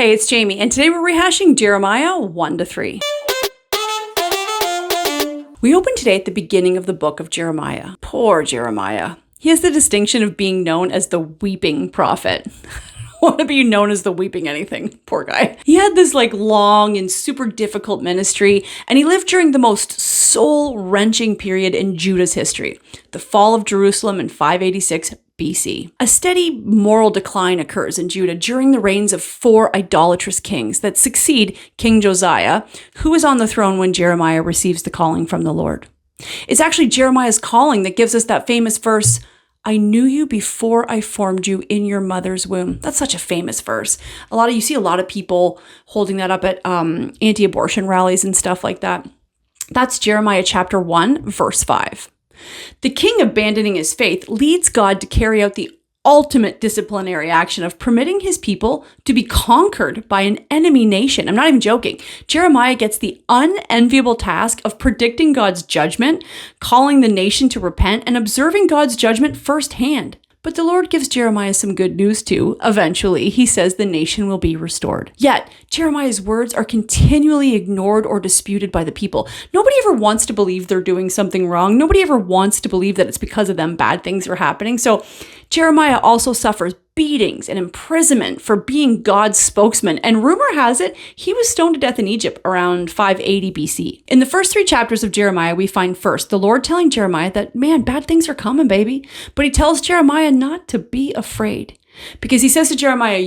Hey, it's Jamie, and today we're rehashing Jeremiah 1-3. We open today at the beginning of the book of Jeremiah. Poor Jeremiah. He has the distinction of being known as the weeping prophet. I want to be known as the weeping anything. Poor guy. He had this long and super difficult ministry, and he lived during the most soul-wrenching period in Judah's history, the fall of Jerusalem in 586 BC. A steady moral decline occurs in Judah during the reigns of 4 idolatrous kings that succeed King Josiah, who is on the throne when Jeremiah receives the calling from the Lord. It's actually Jeremiah's calling that gives us that famous verse, "I knew you before I formed you in your mother's womb." That's such a famous verse. You see a lot of people holding that up at anti-abortion rallies and stuff like that. That's Jeremiah chapter 1, verse 5. The king abandoning his faith leads God to carry out the ultimate disciplinary action of permitting his people to be conquered by an enemy nation. I'm not even joking. Jeremiah gets the unenviable task of predicting God's judgment, calling the nation to repent, and observing God's judgment firsthand. But the Lord gives Jeremiah some good news too. Eventually, he says the nation will be restored. Yet, Jeremiah's words are continually ignored or disputed by the people. Nobody ever wants to believe they're doing something wrong. Nobody ever wants to believe that it's because of them bad things are happening. So Jeremiah also suffers beatings and imprisonment for being God's spokesman. And rumor has it, he was stoned to death in Egypt around 580 BC. In the first 3 chapters of Jeremiah, we find first the Lord telling Jeremiah that, man, bad things are coming, baby. But he tells Jeremiah not to be afraid. Because he says to Jeremiah,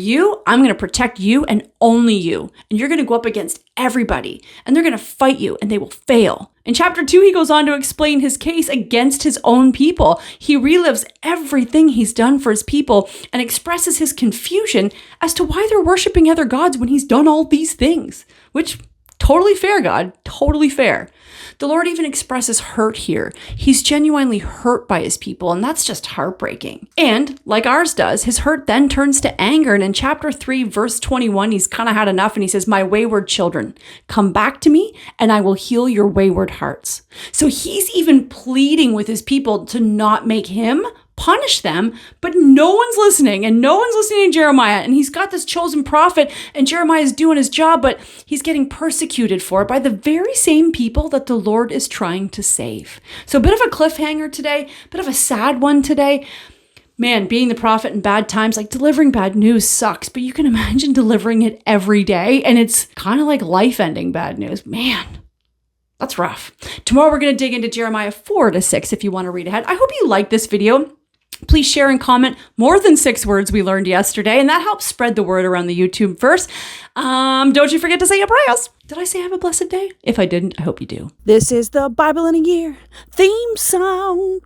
I'm going to protect you and only you. And you're going to go up against everybody. And they're going to fight you and they will fail. In chapter 2, he goes on to explain his case against his own people. He relives everything he's done for his people and expresses his confusion as to why they're worshiping other gods when he's done all these things. Which, totally fair, God. Totally fair. The Lord even expresses hurt here. He's genuinely hurt by his people, and that's just heartbreaking. And, like ours does, his hurt then turns to anger. And in chapter 3, verse 21, he's kind of had enough, and he says, "My wayward children, come back to me, and I will heal your wayward hearts." So he's even pleading with his people to not make him punish them, but no one's listening, and no one's listening to Jeremiah. And he's got this chosen prophet, and Jeremiah is doing his job, but he's getting persecuted for it by the very same people that the Lord is trying to save. So a bit of a cliffhanger today, a bit of a sad one today. Man, being the prophet in bad times, delivering bad news sucks, but you can imagine delivering it every day, and it's kind of like life-ending bad news. Man, that's rough. Tomorrow we're going to dig into Jeremiah 4-6 if you want to read ahead. I hope you like this video. Please share and comment more than 6 words we learned yesterday, and that helps spread the word around the YouTube verse. Don't you forget to say your prayers. Did I say have a blessed day? If I didn't, I hope you do. This is the Bible in a Year theme song.